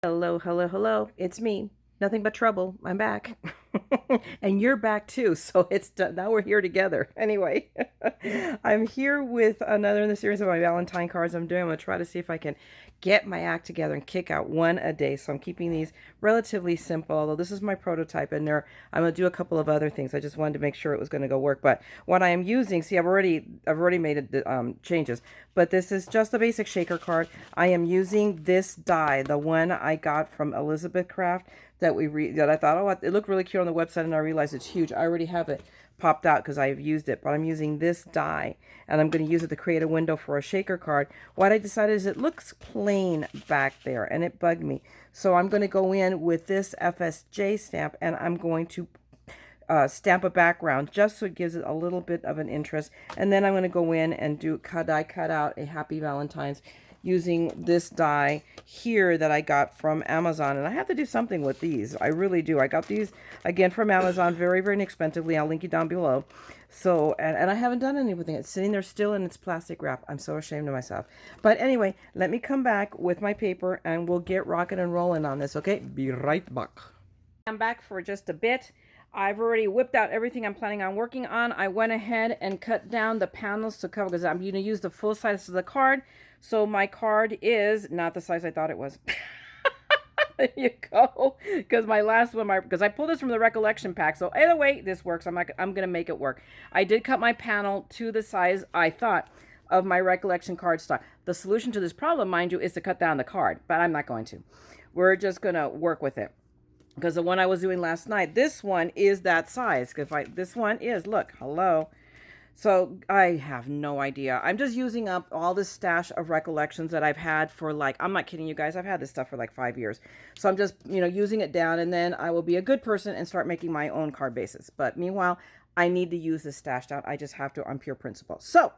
Hello, hello, hello. It's me. Nothing but trouble. I'm back. And you're back too. So it's done. Now we're here together. Anyway, I'm here with another in the series of my Valentine cards I'm doing. I'm going to try to see if I can get my act together and kick out one a day. So I'm keeping these relatively simple, although this is my prototype and there I'm going to do a couple of other things. I just wanted to make sure it was going to go work. But what I am using, see, I've already made it, changes, but this is just a basic shaker card. I am using this die, the one I got from Elizabeth Craft that I thought, oh, it looked really cute on the website, and I realized it's huge. I already have it popped out because I've used it, but I'm using this die, and I'm going to use it to create a window for a shaker card. What I decided is it looks plain back there, and it bugged me. So I'm going to go in with this FSJ stamp, and I'm going to stamp a background just so it gives it a little bit of an interest. And then I'm going to go in and cut out a Happy Valentine's using this die here that I got from Amazon. And I have to do something with these. I really do. I got these again from Amazon very, very inexpensively. I'll link you down below. So, and I haven't done anything. It's sitting there still in its plastic wrap. I'm so ashamed of myself. But anyway, let me come back with my paper and we'll get rocking and rolling on this, okay? Be right back. I'm back for just a bit. I've already whipped out everything I'm planning on working on. I went ahead and cut down the panels to cover because I'm going to use the full size of the card. So my card is not the size I thought it was. There you go. Because my last one, because I pulled this from the recollection pack. So either way, this works. I'm going to make it work. I did cut my panel to the size I thought of my recollection card stock. The solution to this problem, mind you, is to cut down the card, but I'm not going to. We're just going to work with it. Because the one I was doing last night, this one is that size. This one is, look, hello. So I have no idea. I'm just using up all this stash of recollections that I've had for I'm not kidding you guys, I've had this stuff for like 5 years. So I'm just, using it down, and then I will be a good person and start making my own card bases. But meanwhile, I need to use this stashed out. I just have to on pure principle. So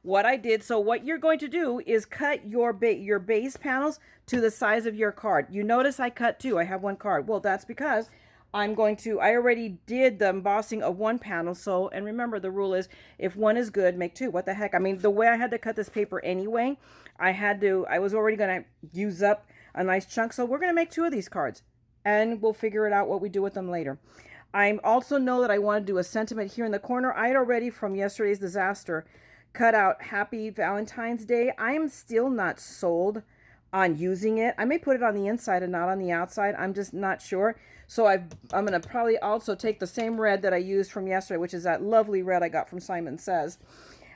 what you're going to do is cut your base panels to the size of your card. You notice I cut two. I have one card. Well, that's because I already did the embossing of one panel. So, and remember the rule is if one is good, make two. What the heck? I mean, the way I had to cut this paper anyway, I was already going to use up a nice chunk. So we're going to make two of these cards and we'll figure it out what we do with them later. I also know that I want to do a sentiment here in the corner. I had already from yesterday's disaster cut out Happy Valentine's Day. I am still not sold on using it. I may put it on the inside and not on the outside. I'm just not sure. So I'm going to probably also take the same red that I used from yesterday, which is that lovely red I got from Simon Says,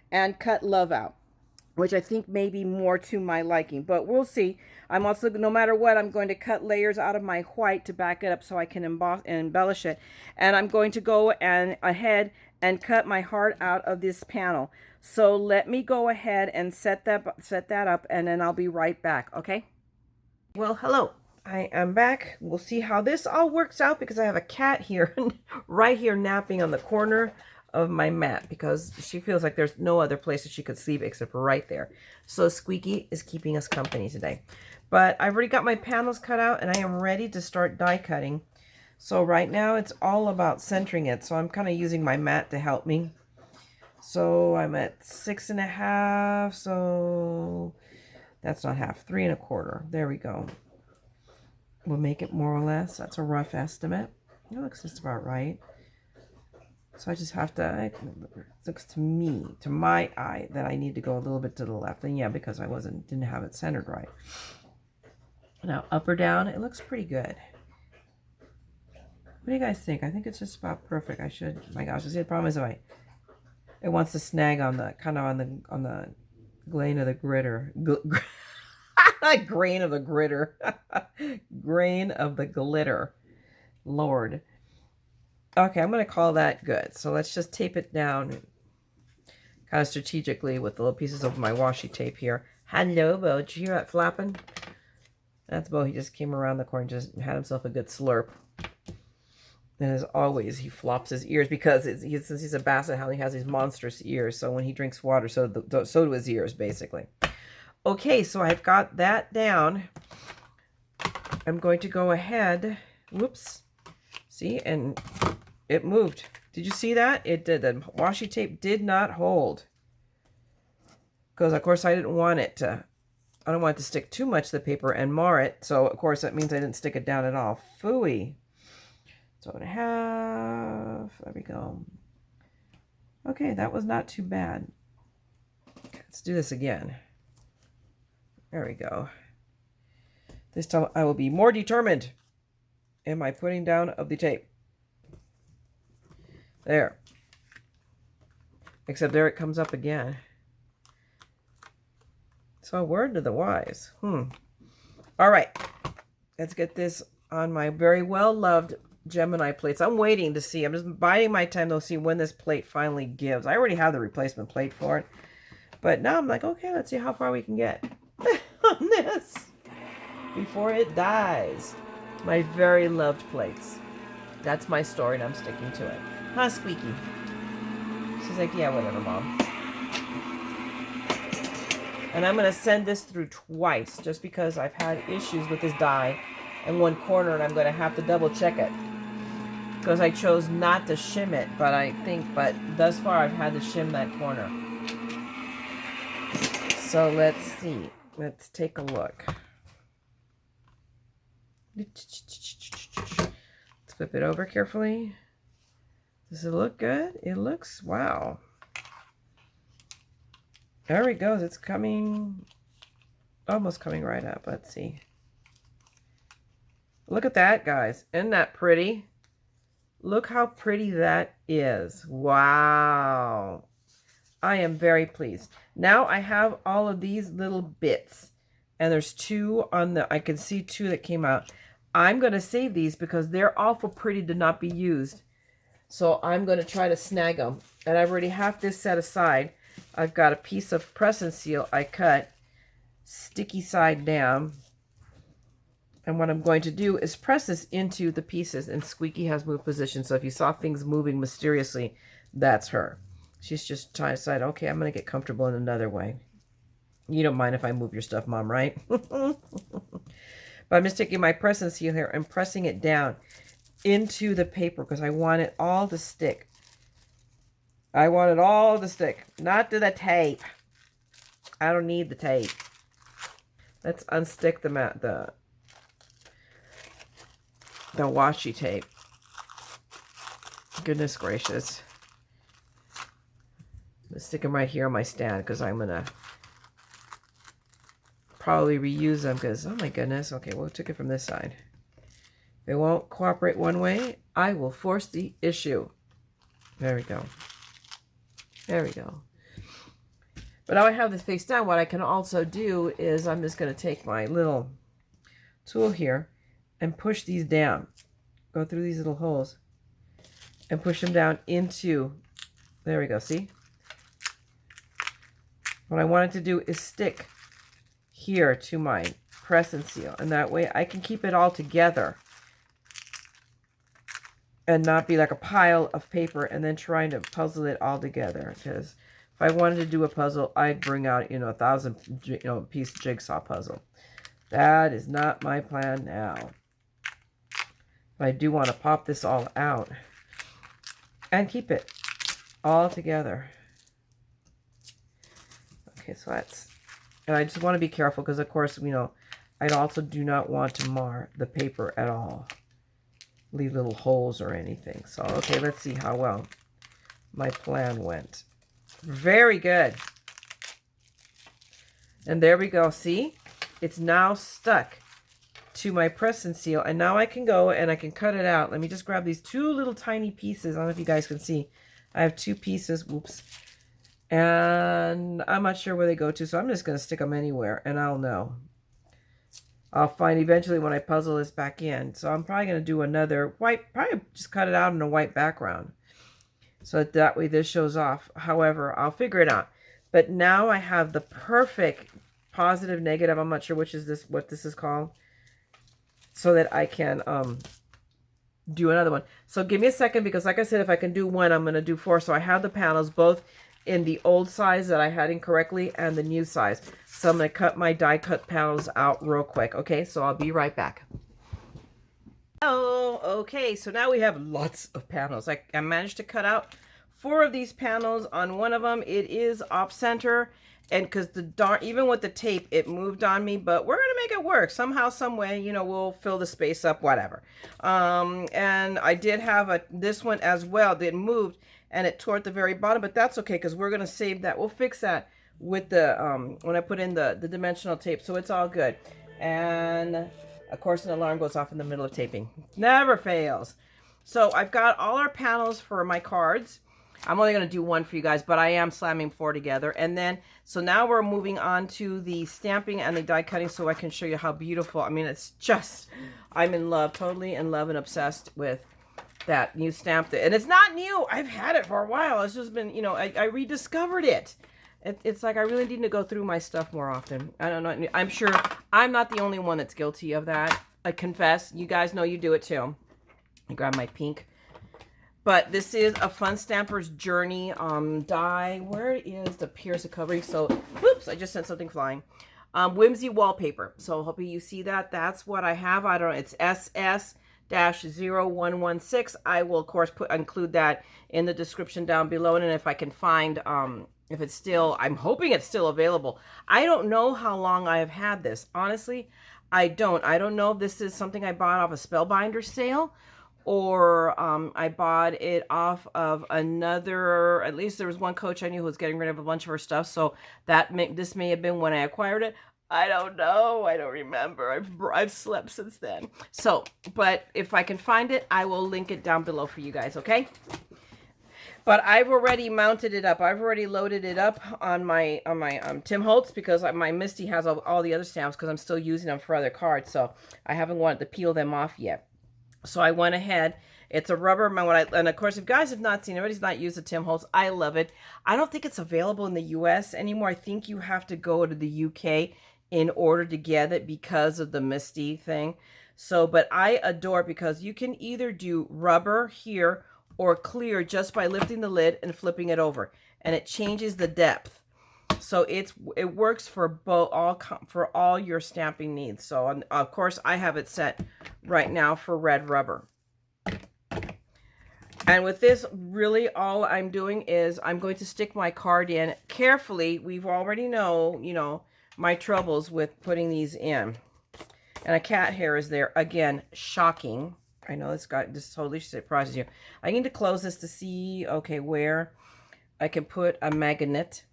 and cut Love out, which I think may be more to my liking, but we'll see. I'm also, no matter what, I'm going to cut layers out of my white to back it up so I can emboss and embellish it. And I'm going to go ahead and cut my heart out of this panel. So let me go ahead and set that up, and then I'll be right back, okay? Well, hello. I am back. We'll see how this all works out because I have a cat here, right here napping on the corner of my mat because she feels like there's no other place that she could sleep except right there. So Squeaky is keeping us company today. But I've already got my panels cut out and I am ready to start die cutting. So right now it's all about centering it. So I'm kind of using my mat to help me. So I'm at 6.5. So that's not half, 3 1/4. There we go. We'll make it more or less. That's a rough estimate. It looks just about right. So I just have to, it looks to me, to my eye, that I need to go a little bit to the left. And yeah, because I didn't have it centered right. Now, up or down, it looks pretty good. What do you guys think? I think it's just about perfect. My gosh, see, the problem is it wants to snag on the, kind of on the grain of the gritter. Grain of the gritter. Grain of the glitter. Lord. Okay, I'm going to call that good. So let's just tape it down kind of strategically with the little pieces of my washi tape here. Hello, Bo. Did you hear that flapping? That's Bo. He just came around the corner and just had himself a good slurp. And as always, he flops his ears because since he's a basset hound, he has these monstrous ears. So when he drinks water, so do his ears, basically. Okay, so I've got that down. I'm going to go ahead. Whoops. See, and it moved. Did you see that? It did. The washi tape did not hold. Because, of course, I didn't want it to I don't want it to stick too much to the paper and mar it. So, of course, that means I didn't stick it down at all. Phooey. So, 1/2. There we go. Okay, that was not too bad. Let's do this again. There we go. This time I will be more determined in my putting down of the tape. There. Except there it comes up again. So, word to the wise. All right. Let's get this on my very well-loved Gemini plates. I'm waiting to see. I'm just biding my time to see when this plate finally gives. I already have the replacement plate for it. But now I'm like, okay, let's see how far we can get on this before it dies. My very loved plates. That's my story and I'm sticking to it. Huh, Squeaky? She's like, yeah, whatever, Mom. And I'm going to send this through twice just because I've had issues with this die in one corner and I'm going to have to double check it. Because I chose not to shim it, but thus far I've had to shim that corner. So let's see. Let's take a look. Let's flip it over carefully. Does it look good? It looks, wow. There it goes. It's coming, almost coming right up. Let's see. Look at that, guys. Isn't that pretty? Look how pretty that is. Wow. I am very pleased. Now I have all of these little bits. And there's 2 on the, I can see 2 that came out. I'm going to save these because they're awful pretty to not be used. So I'm going to try to snag them. And I've already have this set aside. I've got a piece of press and seal I cut sticky side down. And what I'm going to do is press this into the pieces. And Squeaky has moved position. So if you saw things moving mysteriously, that's her. She's just trying to decide, okay, I'm going to get comfortable in another way. You don't mind if I move your stuff, Mom, right? But I'm just taking my press and seal here and pressing it down into the paper because I want it all to stick. I want it all to stick, not to the tape. I don't need the tape. Let's unstick the washi tape. Goodness gracious. I'm going to stick them right here on my stand because I'm going to probably reuse them because, oh my goodness. Okay, well, took it from this side. If it won't cooperate one way, I will force the issue. There we go. There we go. But now I have this face down. What I can also do is I'm just going to take my little tool here and push these down. Go through these little holes and push them down into, there we go, see? What I wanted to do is stick here to my press and seal. And that way I can keep it all together and not be like a pile of paper and then trying to puzzle it all together. Because if I wanted to do a puzzle, I'd bring out, 1,000, piece jigsaw puzzle. That is not my plan now. But I do want to pop this all out and keep it all together. Okay, so that's, and I just want to be careful because, of course, I also do not want to mar the paper at all. Leave little holes or anything. So, okay, let's see how well my plan went. Very good. And there we go. See? It's now stuck to my press and seal. And now I can go and I can cut it out. Let me just grab these 2 little tiny pieces. I don't know if you guys can see. I have 2 pieces. Whoops. And I'm not sure where they go to. So I'm just going to stick them anywhere and I'll know. I'll find eventually when I puzzle this back in. So I'm probably going to do another white, probably just cut it out in a white background. So that way this shows off. However, I'll figure it out. But now I have the perfect positive, negative. I'm not sure which is this, what this is called. So that I can do another one. So give me a second because like I said, if I can do one, I'm going to do 4. So I have the panels both in the old size that I had incorrectly and the new size. So I'm going to cut my die cut panels out real quick. Okay, so I'll be right back. Oh, okay, so now we have lots of panels. I managed to cut out 4 of these panels. On one of them, it is off center. And because even with the tape, it moved on me, but we're going to make it work somehow, some way, you know, we'll fill the space up, whatever. And I did have this one as well that moved and it tore at the very bottom, but that's okay because we're going to save that. We'll fix that with the, when I put in the dimensional tape. So it's all good. And of course, an alarm goes off in the middle of taping. Never fails. So I've got all our panels for my cards. I'm only going to do one for you guys, but I am slamming 4 together. And then, so now we're moving on to the stamping and the die cutting so I can show you how beautiful. I mean, it's just, I'm in love, totally in love and obsessed with that new stamp. And it's not new. I've had it for a while. It's just been, you know, I rediscovered it. It's like I really need to go through my stuff more often. I don't know. I'm sure I'm not the only one that's guilty of that. I confess. You guys know you do it too. I grab my pink. But this is a Fun Stamper's Journey die. Where is the Pierce covering? So, whoops, I just sent something flying. Whimsy Wallpaper. So, hopefully you see that. That's what I have. I don't know. It's SS-0116. I will, of course, include that in the description down below. And if I can find, if it's still, I'm hoping it's still available. I don't know how long I have had this. Honestly, I don't. I don't know if this is something I bought off a Spellbinder sale, or I bought it off of another, at least there was one coach I knew who was getting rid of a bunch of her stuff. So this may have been when I acquired it. I don't know. I don't remember. I've slept since then. So, but if I can find it, I will link it down below for you guys, okay? But I've already mounted it up. I've already loaded it up on my Tim Holtz because my Misty has all the other stamps because I'm still using them for other cards. So I haven't wanted to peel them off yet. So I went ahead. It's a rubber, and of course, if you guys have not seen, everybody's not used the Tim Holtz. I love it. I don't think it's available in the U.S. anymore. I think you have to go to the U.K. in order to get it because of the Misty thing. So, but I adore it because you can either do rubber here or clear just by lifting the lid and flipping it over, and it changes the depth. So it works for all your stamping needs. So of course I have it set right now for red rubber. And with this, really all I'm doing is I'm going to stick my card in carefully. We've already know my troubles with putting these in. And a cat hair is there again, shocking. I know this totally surprises you. I need to close this to see where I can put a magnet,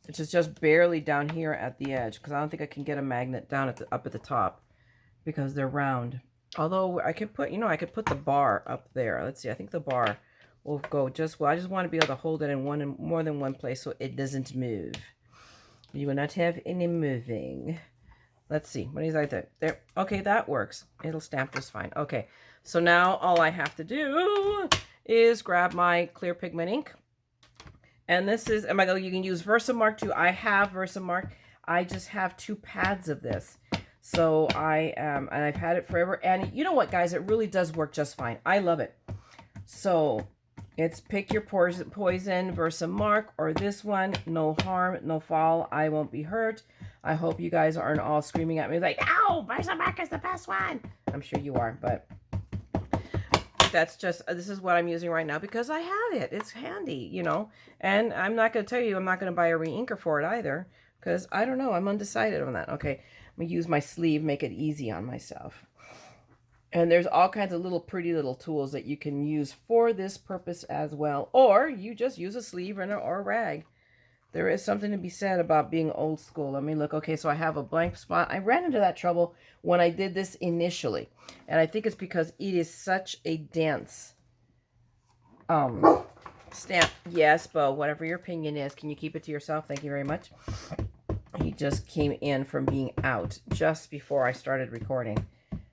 which is just barely down here at the edge, because I don't think I can get a magnet down up at the top because they're round. Although I could put, I could put the bar up there. Let's see. I think the bar will go just well. I just want to be able to hold it in more than one place so it doesn't move. You will not have any moving. Let's see. What is that? There. Okay, that works. It'll stamp just fine. Okay. So now all I have to do is grab my clear pigment ink. And this is, you can use Versamark too. I have Versamark. I just have 2 pads of this. So and I've had it forever. And you know what, guys? It really does work just fine. I love it. So it's pick your poison, Versamark, or this one. No harm, no foul. I won't be hurt. I hope you guys aren't all screaming at me like, "Ow, Versamark is the best one." I'm sure you are, but that's just, this is what I'm using right now because I have it. It's handy, and I'm not going to tell you, I'm not going to buy a re-inker for it either because I don't know. I'm undecided on that. Okay. I'm going to use my sleeve, make it easy on myself. And there's all kinds of pretty little tools that you can use for this purpose as well. Or you just use a sleeve or a rag. There is something to be said about being old school. Let me look. Okay, so I have a blank spot. I ran into that trouble when I did this initially. And I think it's because it is such a dense stamp. Yes, Bo, whatever your opinion is, can you keep it to yourself? Thank you very much. He just came in from being out just before I started recording.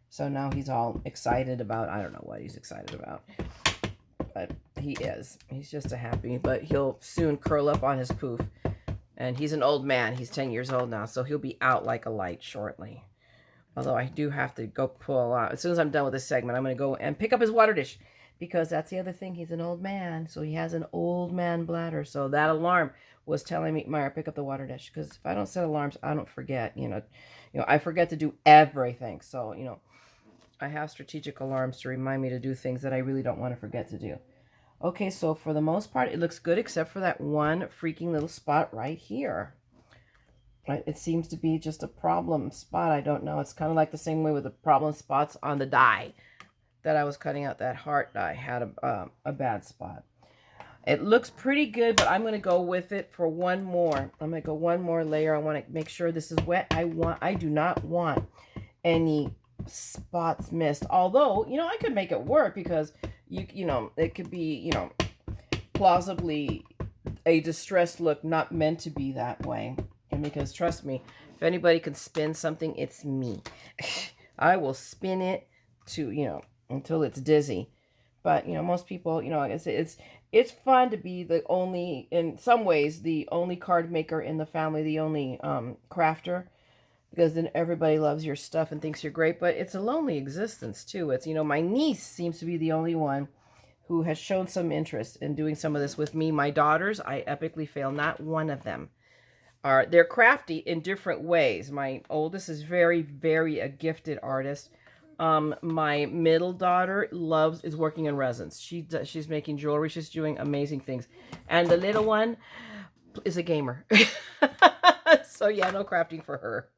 So now he's all excited about, I don't know what he's excited about. But he is. He's just a happy, but he'll soon curl up on his poof. And he's an old man. He's 10 years old now, so he'll be out like a light shortly. Although I do have to go pull out. As soon as I'm done with this segment, I'm going to go and pick up his water dish. Because that's the other thing. He's an old man, so he has an old man bladder. So that alarm was telling me, Myra, pick up the water dish. Because if I don't set alarms, I don't forget. I forget to do everything. So, I have strategic alarms to remind me to do things that I really don't want to forget to do. Okay, so for the most part, it looks good except for that one freaking little spot right here. Right? It seems to be just a problem spot. I don't know. It's kind of like the same way with the problem spots on the die that I was cutting out. That heart die had a bad spot. It looks pretty good, but I'm going to go with it for one more. I'm going to go one more layer. I want to make sure this is wet. I do not want any spots missed. Although, you know, I could make it work because you know, it could be, you know, plausibly a distressed look, not meant to be that way. And because trust me, if anybody can spin something, it's me. I will spin it to, you know, until it's dizzy. But, you know, most people, you know, it's fun to be the only, in some ways, the only card maker in the family, the only crafter, because then everybody loves your stuff and thinks you're great. But it's a lonely existence, too. It's, you know, my niece seems to be the only one who has shown some interest in doing some of this with me. My daughters, I epically fail. Not one of them are, they're crafty in different ways. My oldest is very, very a gifted artist. My middle daughter is working in resins. She's making jewelry. She's doing amazing things. And the little one is a gamer. So yeah, no crafting for her.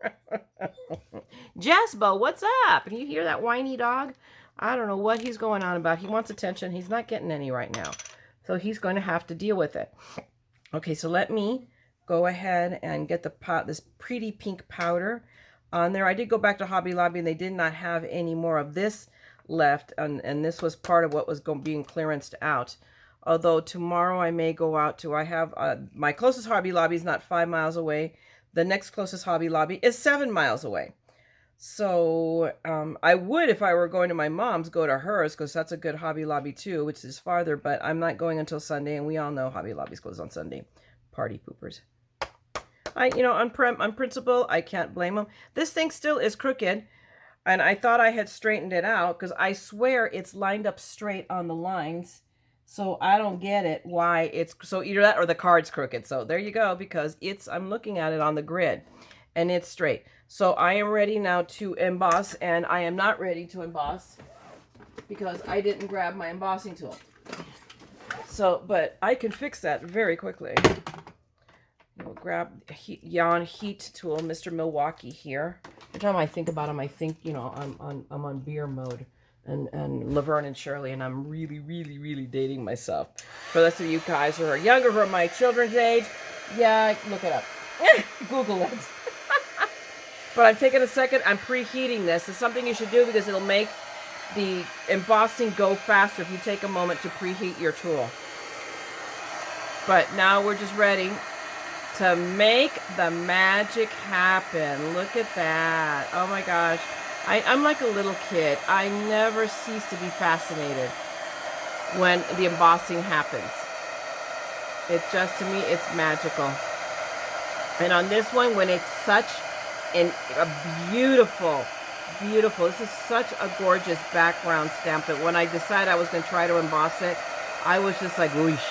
Jasbo, what's up? And you hear that whiny dog? I don't know what he's going on about. He wants attention. He's not getting any right now. So he's going to have to deal with it. Okay, so let me go ahead and get this pretty pink powder on there. I did go back to Hobby Lobby and they did not have any more of this left, and this was part of what was being clearanced out. Although tomorrow I may go out to, I have my closest Hobby Lobby is not 5 miles away. The next closest Hobby Lobby is 7 miles away. So I would, if I were going to my mom's, go to hers because that's a good Hobby Lobby too, which is farther, but I'm not going until Sunday, and we all know Hobby Lobby's closed on Sunday. Party poopers. You know, on principle, I can't blame them. This thing still is crooked, and I thought I had straightened it out because I swear it's lined up straight on the lines. So I don't get it why it's so, either that or the card's crooked. So there you go, because I'm looking at it on the grid and it's straight. So I am ready now to emboss, and I am not ready to emboss because I didn't grab my embossing tool. So, but I can fix that very quickly. We'll grab Yon Heat tool, Mr. Milwaukee here. Every time I think about him, I think, you know, I'm on beer mode, and Laverne and Shirley, and I'm really, really, really dating myself. For those of you guys who are younger, who are my children's age, yeah, look it up. Google it. But I'm taking a second. I'm preheating this. It's something you should do because it'll make the embossing go faster if you take a moment to preheat your tool. But now we're just ready to make the magic happen. Look at that. Oh my gosh. I'm like a little kid. I never cease to be fascinated when the embossing happens. It just, to me, it's magical. And on this one, when it's such a beautiful, this is such a gorgeous background stamp that when I decided I was going to try to emboss it, I was just like, whoosh.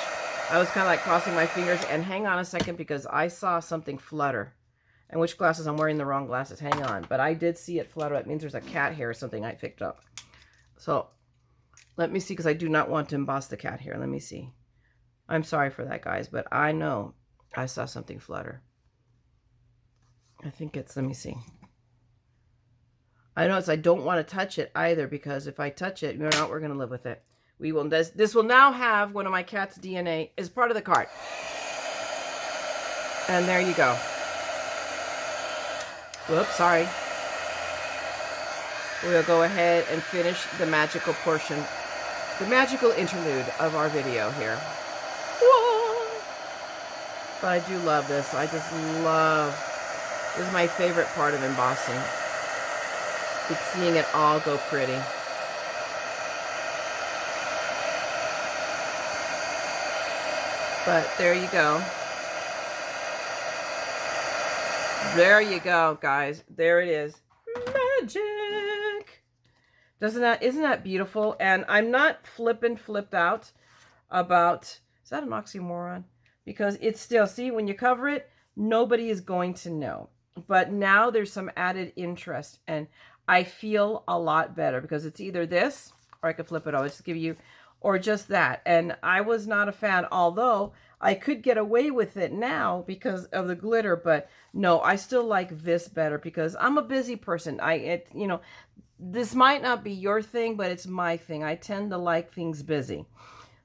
I was kind of like crossing my fingers, and hang on a second because I saw something flutter. And which glasses? I'm wearing the wrong glasses. Hang on. But I did see it flutter. That means there's a cat hair or something I picked up. So let me see, because I do not want to emboss the cat hair. Let me see. I'm sorry for that, guys, but I know I saw something flutter. I think it's, let me see. I know I don't want to touch it either, because if I touch it, we're going to live with it. We will. This will now have one of my cat's DNA as part of the card. And there you go. Whoops, sorry. We'll go ahead and finish the magical portion, the magical interlude of our video here. Whoa! But I do love this. I just love, this is my favorite part of embossing. It's seeing it all go pretty. But there you go. There you go, guys. There it is. Magic. Isn't that beautiful? And I'm not flipped out about, is that an oxymoron? Because it's still, see, when you cover it, nobody is going to know. But now there's some added interest, and I feel a lot better because it's either this, or I could flip it over. Just give you or just that. And I was not a fan, although I could get away with it now because of the glitter, but no, I still like this better because I'm a busy person. This might not be your thing, but it's my thing. I tend to like things busy.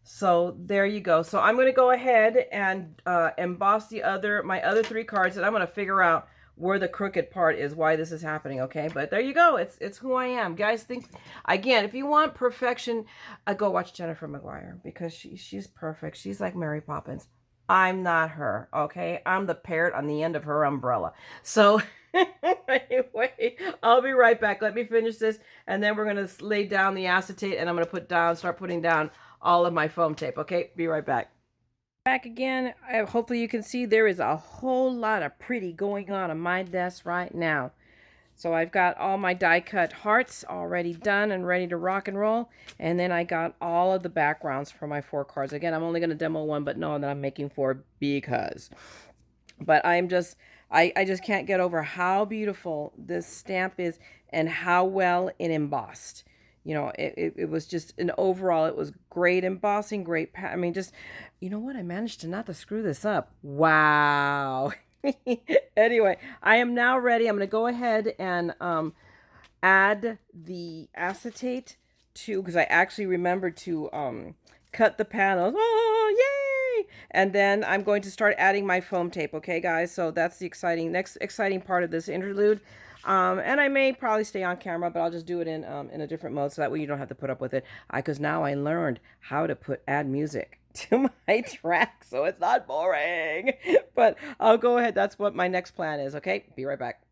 So there you go. So I'm going to go ahead and emboss my other 3 cards, and I'm going to figure out where the crooked part is, why this is happening, okay? But there you go. It's who I am. Guys, think, again, if you want perfection, go watch Jennifer Maguire because she's perfect. She's like Mary Poppins. I'm not her, okay? I'm the parrot on the end of her umbrella. So anyway, I'll be right back. Let me finish this, and then we're going to lay down the acetate, and I'm going to start putting down all of my foam tape. Okay, be right back. Back again. Hopefully you can see there is a whole lot of pretty going on my desk right now. So I've got all my die cut hearts already done and ready to rock and roll. And then I got all of the backgrounds for my 4 cards. Again, I'm only going to demo one, but know that I'm making 4 because. But I just can't get over how beautiful this stamp is and how well it embossed. You know, it was just an overall, it was great embossing, great, I mean, just, you know what? I managed to not to screw this up. Wow. Anyway, I am now ready. I'm going to go ahead and add the acetate because I actually remembered to cut the panels. Oh, yay! And then I'm going to start adding my foam tape. Okay, guys? So that's the next exciting part of this interlude. And I may probably stay on camera, but I'll just do it in a different mode so that way you don't have to put up with it. Because now I learned how to add music to my track, so it's not boring. But I'll go ahead. That's what my next plan is. Okay, be right back.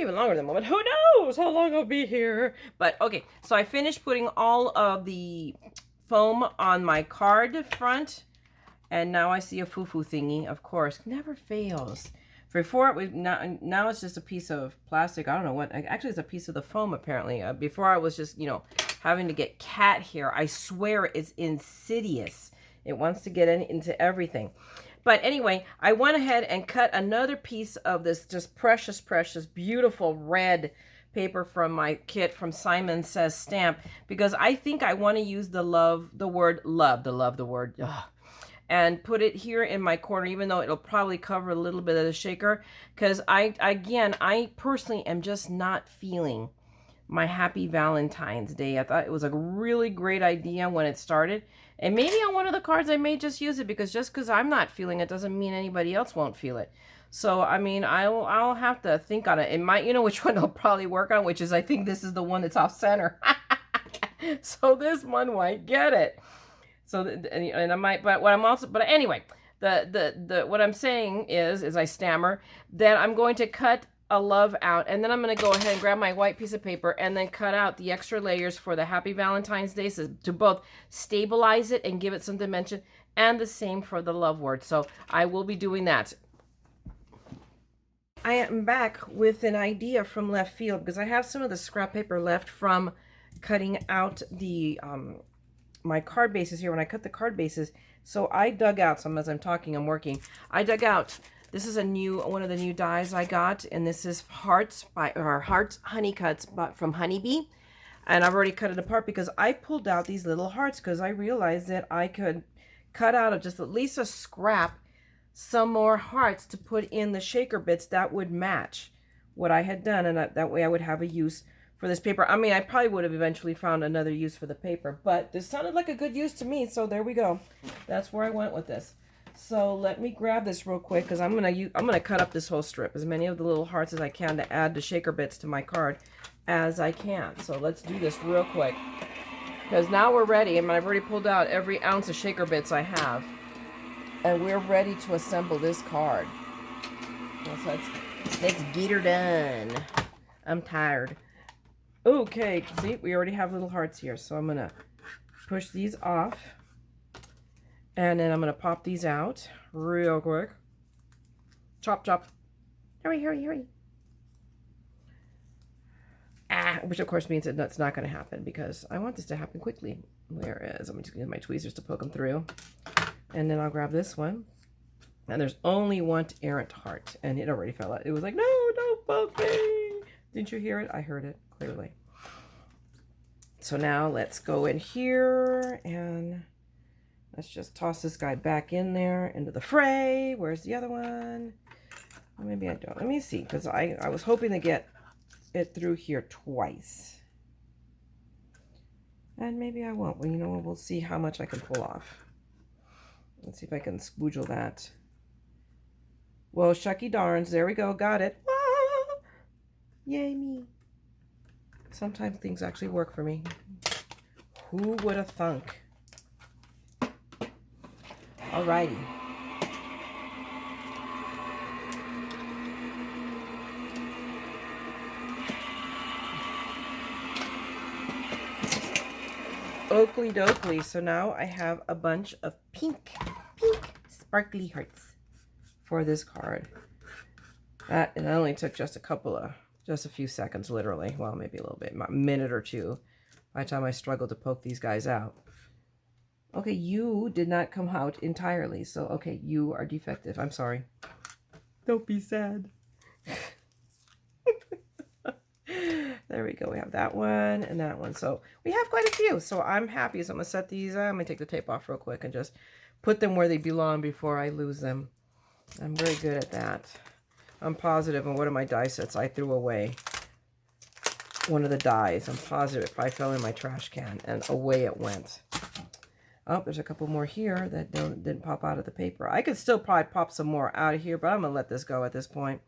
maybe even longer than a moment. Who knows how long I'll be here? But okay, so I finished putting all of the foam on my card front, and now I see a foo-foo thingy, of course. Never fails. Before it was now it's just a piece of plastic. I don't know what. Actually, it's a piece of the foam apparently. Before I was just, you know, having to get cat hair. I swear it's insidious. It wants to get into everything. But anyway, I went ahead and cut another piece of this just precious, precious, beautiful red paper from my kit from Simon Says Stamp, because I think I want to use the word love, and put it here in my corner, even though it'll probably cover a little bit of the shaker, because I personally am just not feeling my Happy Valentine's Day. I thought it was a really great idea when it started, and maybe on one of the cards I may just use it, because just because I'm not feeling it doesn't mean anybody else won't feel it. So I mean, I'll have to think on it. It might, you know which one I'll probably work on, which is, I think this is the one that's off center. So this one might get it. So and I might, but what I'm also, but anyway, the what I'm saying is I stammer, then I'm going to cut a love out, and then I'm going to go ahead and grab my white piece of paper and then cut out the extra layers for the Happy Valentine's Day, so to both stabilize it and give it some dimension, and the same for the love word. So I will be doing that. I am back with an idea from left field, because I have some of the scrap paper left from cutting out the my card bases here when I cut the card bases. So I dug out some, as I'm talking, I'm working. I dug out, this is one of the new dies I got, and this is Hearts Honey Cuts from Honeybee. And I've already cut it apart because I pulled out these little hearts because I realized that I could cut out of just at least a scrap some more hearts to put in the shaker bits that would match what I had done, and that way I would have a use for this paper. I mean, I probably would have eventually found another use for the paper, but this sounded like a good use to me, so there we go. That's where I went with this. So let me grab this real quick, because I'm gonna cut up this whole strip, as many of the little hearts as I can, to add the shaker bits to my card as I can. So let's do this real quick, because now we're ready, and I've already pulled out every ounce of shaker bits I have, and we're ready to assemble this card. So let's get her done. I'm tired. Okay, see, we already have little hearts here, so I'm gonna push these off, and then I'm gonna pop these out real quick. Chop, chop. Hurry, hurry, hurry. Which of course means that that's not gonna happen, because I want this to happen quickly. Whereas I'm just gonna use my tweezers to poke them through, and then I'll grab this one. And there's only one errant heart, and it already fell out. It was like, no, don't poke me. Didn't you hear it? I heard it clearly. So now let's go in here and let's just toss this guy back in there into the fray. Where's the other one? Well, maybe I don't. Let me see, because I was hoping to get it through here twice. And maybe I won't. Well, you know, we'll see how much I can pull off. Let's see if I can squoogle that. Well, shucky darns. There we go. Got it. Ah! Yay me. Sometimes things actually work for me. Who would have thunk? Alrighty. Oakley dokley. So now I have a bunch of pink sparkly hearts for this card. It only took just a few seconds, literally. Well, maybe a little bit, a minute or two, by the time I struggled to poke these guys out. Okay, you did not come out entirely, so okay, you are defective. I'm sorry. Don't be sad. There we go. We have that one and that one. So we have quite a few. So I'm happy. So I'm going to set these. I'm going to take the tape off real quick and just put them where they belong before I lose them. I'm very good at that. I'm positive on one of my die sets I threw away. One of the dies. I'm positive it probably fell in my trash can and away it went. Oh, there's a couple more here that didn't pop out of the paper. I could still probably pop some more out of here, but I'm going to let this go at this point.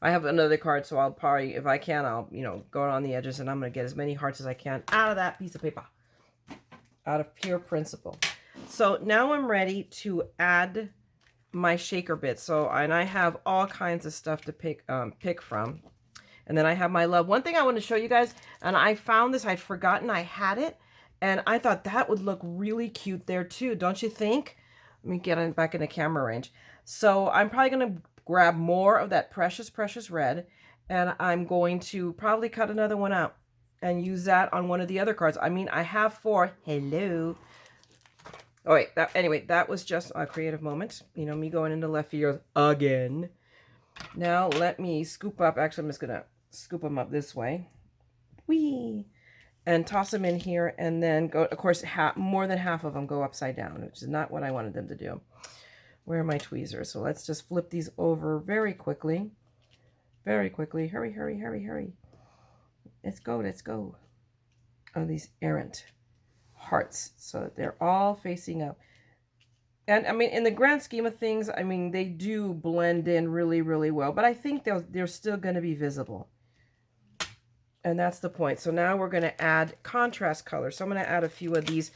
I have another card, so I'll probably, if I can, I'll, go on the edges, and I'm going to get as many hearts as I can out of that piece of paper. Out of pure principle. So now I'm ready to add my shaker bits. So, and I have all kinds of stuff to pick from. And then I have my love. One thing I want to show you guys, and I found this, I'd forgotten I had it, and I thought that would look really cute there too, don't you think? Let me get it back in the camera range. So I'm probably going to grab more of that Precious Precious Red, and I'm going to probably cut another one out and use that on one of the other cards. I mean, I have 4. Hello. Oh, wait. Anyway, that was just a creative moment. You know, me going into left field again. Now, let me scoop up. Actually, I'm just going to scoop them up this way. Whee! And toss them in here, and then go, of course, more than half of them go upside down, which is not what I wanted them to do. Where are my tweezers? So let's just flip these over very quickly. Very quickly. Hurry, hurry, hurry, hurry. Let's go, let's go. Oh, these errant hearts. So they're all facing up. And I mean, in the grand scheme of things, I mean, they do blend in really, really well. But I think they're still going to be visible. And that's the point. So now we're going to add contrast color. So I'm going to add a few of these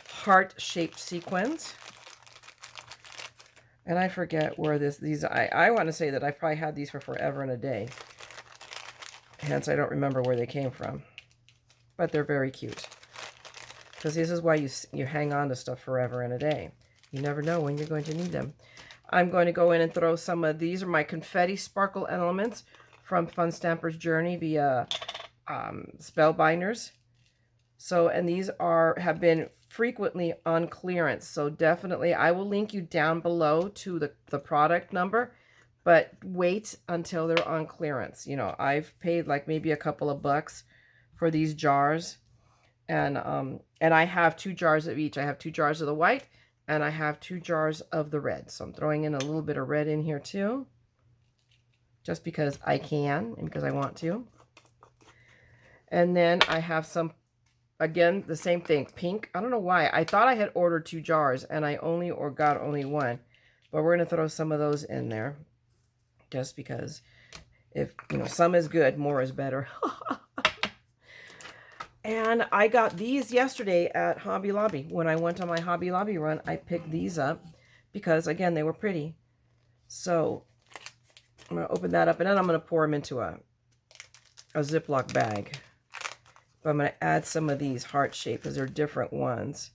heart-shaped sequins. And I forget where I want to say that I've probably had these for forever and a day. Hence, I don't remember where they came from. But they're very cute. Because this is why you hang on to stuff forever and a day. You never know when you're going to need them. I'm going to go in and throw some of these are my confetti sparkle elements from Fun Stamper's Journey via Spellbinders. So, and these have been frequently on clearance. So definitely, I will link you down below to the product number, but wait until they're on clearance. You know, I've paid like maybe a couple of bucks for these jars, and I have 2 jars of each. I have 2 jars of the white, and I have 2 jars of the red. So I'm throwing in a little bit of red in here too, just because I can and because I want to. And then I have some, again, the same thing, pink. I don't know why. I thought I had ordered 2 jars, and I got only 1. But we're going to throw some of those in there, just because, if, you know, some is good, more is better. And I got these yesterday at Hobby Lobby. When I went on my Hobby Lobby run, I picked these up because, again, they were pretty. So I'm going to open that up, and then I'm going to pour them into a Ziploc bag. But I'm going to add some of these heart shape because they're different ones.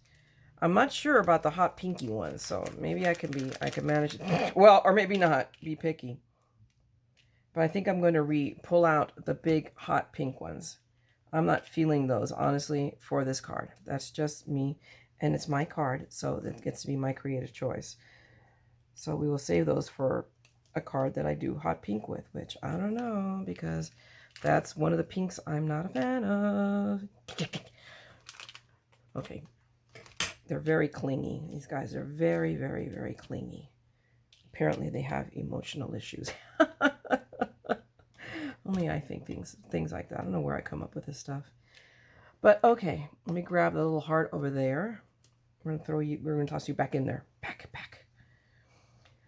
I'm not sure about the hot pinky ones, so maybe I can manage it. Well, or maybe not. Be picky. But I think I'm going to pull out the big hot pink ones. I'm not feeling those, honestly, for this card. That's just me, and it's my card, so that gets to be my creative choice. So we will save those for a card that I do hot pink with, which I don't know, because that's one of the pinks I'm not a fan of. Okay. They're very clingy. These guys are very, very, very clingy. Apparently they have emotional issues. Only I think things like that. I don't know where I come up with this stuff. But okay, let me grab the little heart over there. We're gonna toss you back in there. Back.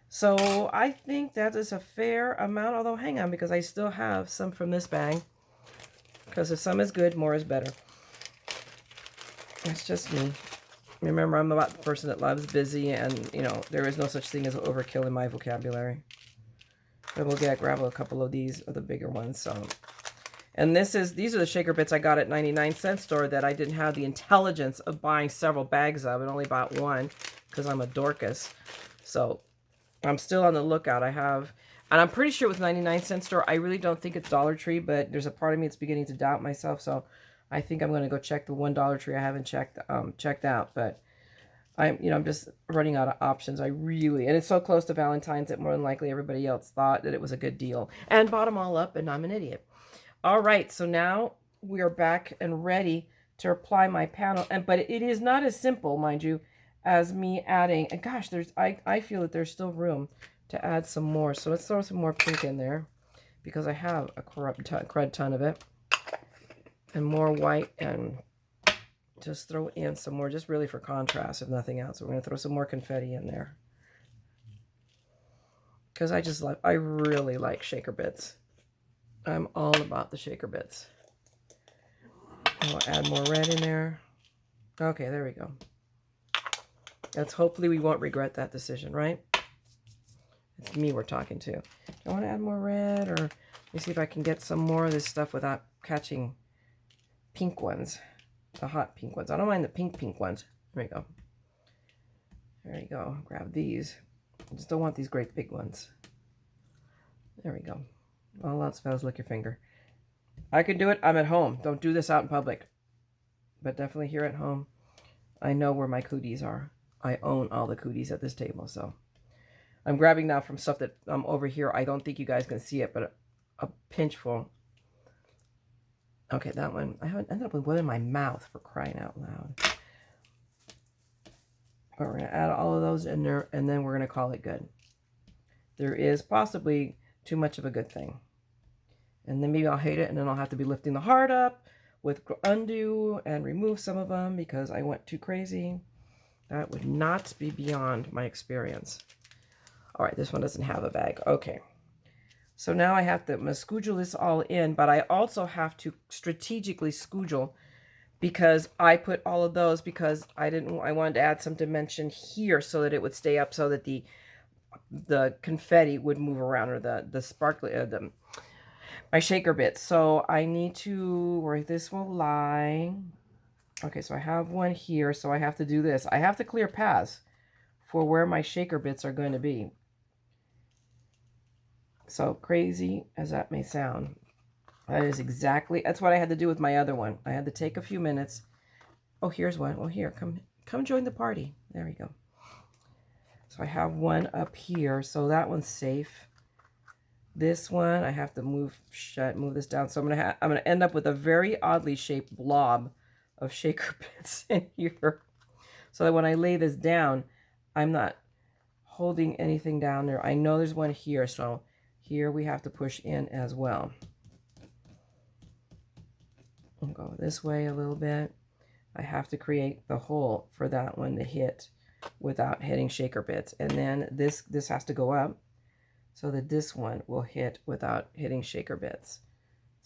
So I think that is a fair amount, although hang on, because I still have some from this bag. Because if some is good, more is better. That's just me. Remember, I'm about the person that loves busy, and, you know, there is no such thing as overkill in my vocabulary. But we'll grab a couple of these, of the bigger ones. So, and these are the shaker bits I got at 99-cent store that I didn't have the intelligence of buying several bags of, and only bought one because I'm a Dorcas. So I'm still on the lookout. And I'm pretty sure with 99-cent store, I really don't think it's Dollar Tree, but there's a part of me that's beginning to doubt myself. So I think I'm going to go check the one Dollar Tree I haven't checked out, but I'm just running out of options. And it's so close to Valentine's that more than likely everybody else thought that it was a good deal and bought them all up, and I'm an idiot. All right, so now we are back and ready to apply my panel, but it is not as simple, mind you, as me adding. And gosh, I feel that there's still room to add some more. So let's throw some more pink in there because I have a crud ton of it, and more white, and just throw in some more, just really for contrast, if nothing else. We're going to throw some more confetti in there because I really like shaker bits. I'm all about the shaker bits. And we'll add more red in there. Okay, there we go. Hopefully we won't regret that decision, right? It's me we're talking to. Do I want to add more red, or me see if I can get some more of this stuff without catching pink ones. The hot pink ones. I don't mind the pink ones. There we go. There you go. Grab these. I just don't want these great big ones. There we go. All else fails, lick your finger. I can do it. I'm at home. Don't do this out in public. But definitely here at home, I know where my cooties are. I own all the cooties at this table, so. I'm grabbing now from stuff that over here. I don't think you guys can see it, but a pinch full. Okay, that one. I haven't ended up with one in my mouth, for crying out loud. But we're going to add all of those in there, and then we're going to call it good. There is possibly too much of a good thing. And then maybe I'll hate it, and then I'll have to be lifting the heart up with undo and remove some of them because I went too crazy. That would not be beyond my experience. All right, this one doesn't have a bag. Okay. So now I have to scoogel this all in, but I also have to strategically scoogel because I put all of those because I wanted to add some dimension here so that it would stay up so that the confetti would move around, or the sparkly, my shaker bits. So I need to, where this will lie. Okay, so I have one here, so I have to do this. I have to clear paths for where my shaker bits are going to be. So crazy as that may sound, that is exactly, that's what I had to do with my other one. I had to take a few minutes. Oh, here's one. Well, here, come join the party. There we go. So I have one up here, so that one's safe. This one, I have to move this down. So I'm gonna end up with a very oddly shaped blob of shaker bits in here. So that when I lay this down, I'm not holding anything down there. I know there's one here, so here we have to push in as well. I'll go this way a little bit. I have to create the hole for that one to hit without hitting shaker bits. And then this has to go up so that this one will hit without hitting shaker bits.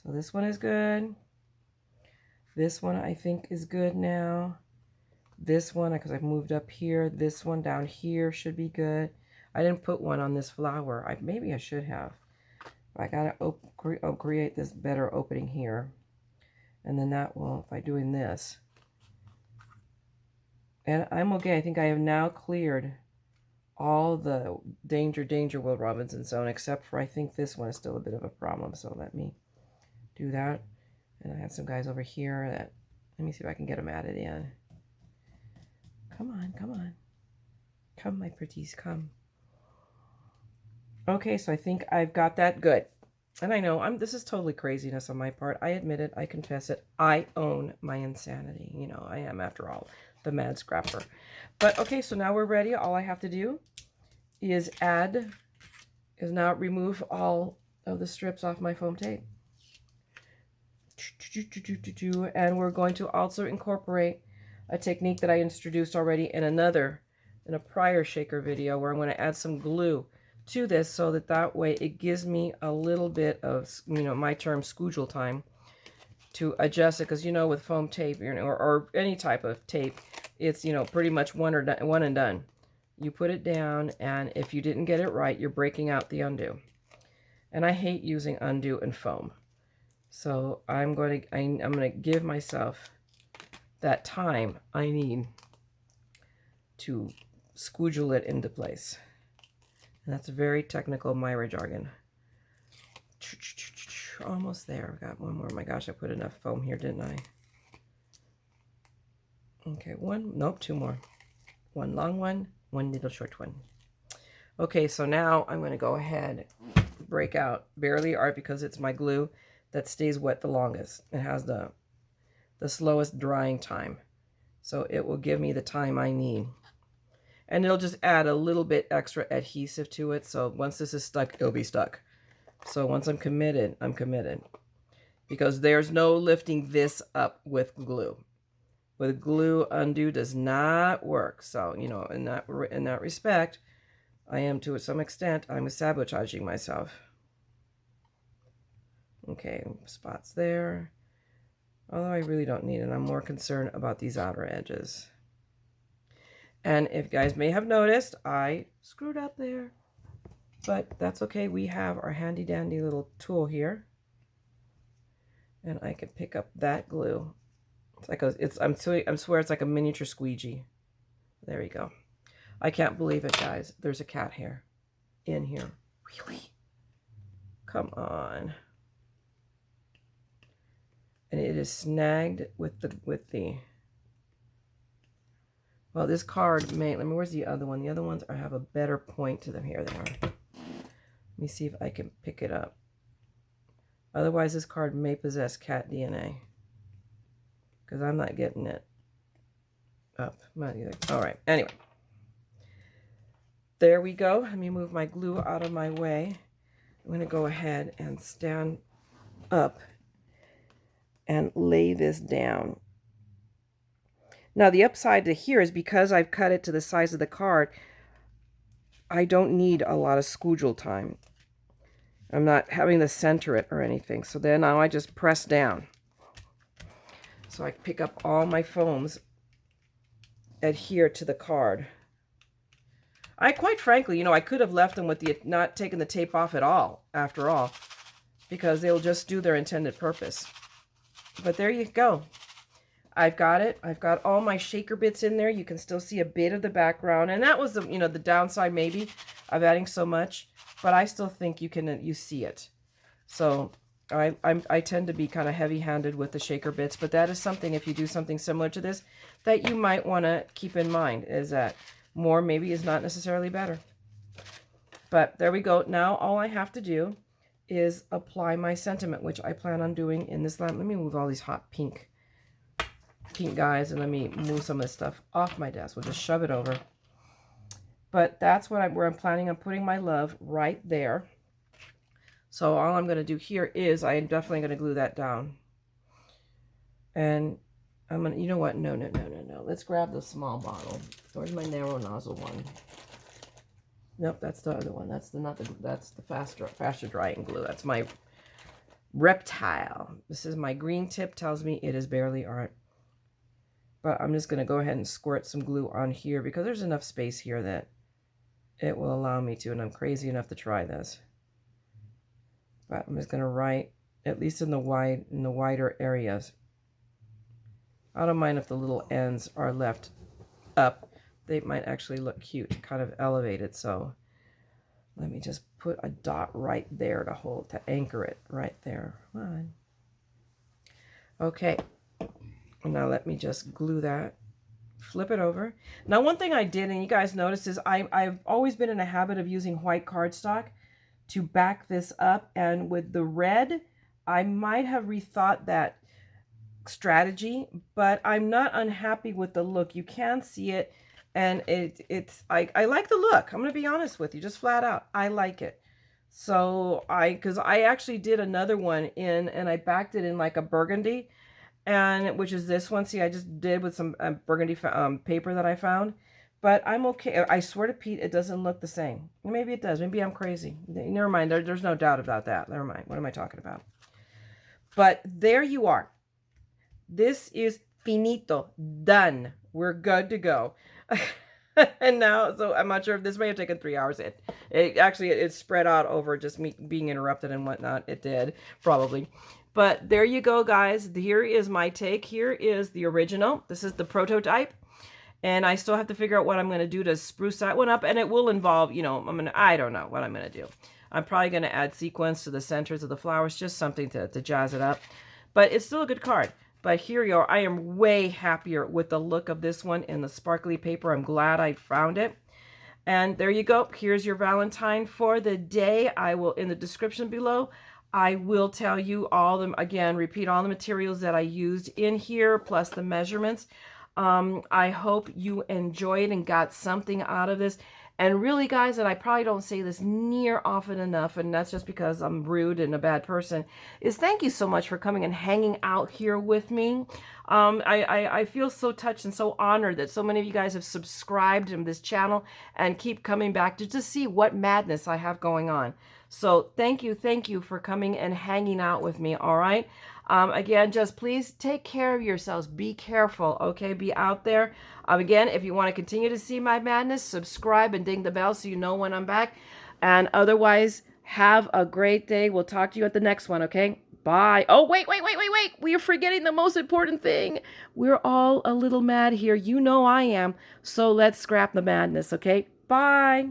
So this one is good. This one I think is good now. This one, because I've moved up here, this one down here should be good. I didn't put one on this flower. Maybe I should have. I gotta create this better opening here. And then that will, by doing this. And I'm okay. I think I have now cleared all the danger Will Robinson zone, except for I think this one is still a bit of a problem. So let me do that. And I have some guys over here that, let me see if I can get them added in. Come on, come on. Come, my pretties, come. Okay, so I think I've got that good. And I know this is totally craziness on my part. I admit it. I confess it. I own my insanity. You know, I am, after all, the mad scrapper. But okay, so now we're ready. All I have to do is now remove all of the strips off my foam tape. And we're going to also incorporate a technique that I introduced already in a prior shaker video, where I'm going to add some glue to this so that way it gives me a little bit of, my term, scoogel time to adjust it. Because, with foam tape, or any type of tape, it's, pretty much one and done. You put it down, and if you didn't get it right, you're breaking out the undo. And I hate using undo and foam. So I'm going to give myself that time I need to scoogel it into place. And that's very technical Myra jargon. Almost there. I've got one more. My gosh, I put enough foam here, didn't I? Okay, two more. One long one, one little short one. Okay, so now I'm going to go ahead, break out barely art, because it's my glue that stays wet the longest. It has the slowest drying time. So it will give me the time I need. And it'll just add a little bit extra adhesive to it. So once this is stuck, it'll be stuck. So once I'm committed, I'm committed. Because there's no lifting this up with glue. With glue, undo does not work. So, in that respect, I am, to some extent, I'm sabotaging myself. Okay, spots there. Although I really don't need it. I'm more concerned about these outer edges. And if you guys may have noticed, I screwed up there. But that's okay. We have our handy dandy little tool here. And I can pick up that glue. It's like I swear it's like a miniature squeegee. There you go. I can't believe it, guys. There's a cat hair in here. Really? Come on. And it is snagged with the well, this card may, let me, where's the other one? The other ones have a better point to them. Here they are. Let me see if I can pick it up. Otherwise, this card may possess cat DNA. Because I'm not getting it up. Not either. All right. Anyway. There we go. Let me move my glue out of my way. I'm going to go ahead and stand up and lay this down. Now, the upside to here is because I've cut it to the size of the card, I don't need a lot of squoogel time. I'm not having to center it or anything. So then now I just press down. So I pick up all my foams, adhere to the card. I quite frankly, you know, I could have left them with the not taking the tape off at all, after all, because they'll just do their intended purpose. But there you go. I've got it. I've got all my shaker bits in there. You can still see a bit of the background, and that was the, you know, the downside maybe of adding so much, but I still think you see it. So I tend to be kind of heavy-handed with the shaker bits, but that is something, if you do something similar to this, that you might want to keep in mind, is that more maybe is not necessarily better. But there we go. Now all I have to do is apply my sentiment, which I plan on doing in this lamp. Let me move all these hot pink guys, and let me move some of this stuff off my desk. We'll just shove it over. But that's what where I'm planning on putting my love, right there. So all I'm going to do here is I am definitely going to glue that down. And I'm going to, you know what? No. Let's grab the small bottle. Where's my narrow nozzle one? Nope, that's the other one. That's the faster drying glue. That's my Reptile. This is my green tip, tells me it is barely art. But I'm just going to go ahead and squirt some glue on here because there's enough space here that it will allow me to, and I'm crazy enough to try this. But I'm just going to write, at least in the wider areas. I don't mind if the little ends are left up. They might actually look cute, kind of elevated. So let me just put a dot right there to anchor it right there. Come on. Okay. Now let me just glue that. Flip it over. Now one thing I did, and you guys noticed, is I've always been in a habit of using white cardstock to back this up, and with the red, I might have rethought that strategy, but I'm not unhappy with the look. You can see it, and I like the look. I'm gonna be honest with you, just flat out. I like it. So because I actually did another one and I backed it in like a burgundy, and which is this one. See, I just did with some burgundy paper that I found. But I'm okay. I swear to Pete, it doesn't look the same. Maybe it does. Maybe I'm crazy. Never mind. There's no doubt about that. Never mind. What am I talking about? But there you are. This is finito. Done. We're good to go. And now, so I'm not sure if this may have taken 3 hours. It spread out over just me being interrupted and whatnot. It did, probably. But there you go, guys. Here is my take. Here is the original. This is the prototype. And I still have to figure out what I'm going to do to spruce that one up. And it will involve, you know, I don't know what I'm going to do. I'm probably going to add sequins to the centers of the flowers, just something to jazz it up. But it's still a good card. But here you are. I am way happier with the look of this one in the sparkly paper. I'm glad I found it. And there you go. Here's your Valentine for the day. I will, in the description below, I will tell you all them, again, repeat all the materials that I used in here, plus the measurements. I hope you enjoyed and got something out of this. And really, guys, and I probably don't say this near often enough, and that's just because I'm rude and a bad person, is thank you so much for coming and hanging out here with me. I feel so touched and so honored that so many of you guys have subscribed to this channel and keep coming back to just see what madness I have going on. So thank you for coming and hanging out with me, all right? Again, just please take care of yourselves. Be careful, okay? Be out there. Again, if you want to continue to see my madness, subscribe and ding the bell so you know when I'm back. And otherwise, have a great day. We'll talk to you at the next one, okay? Bye. Oh, wait. We are forgetting the most important thing. We're all a little mad here. You know I am. So let's scrap the madness, okay? Bye.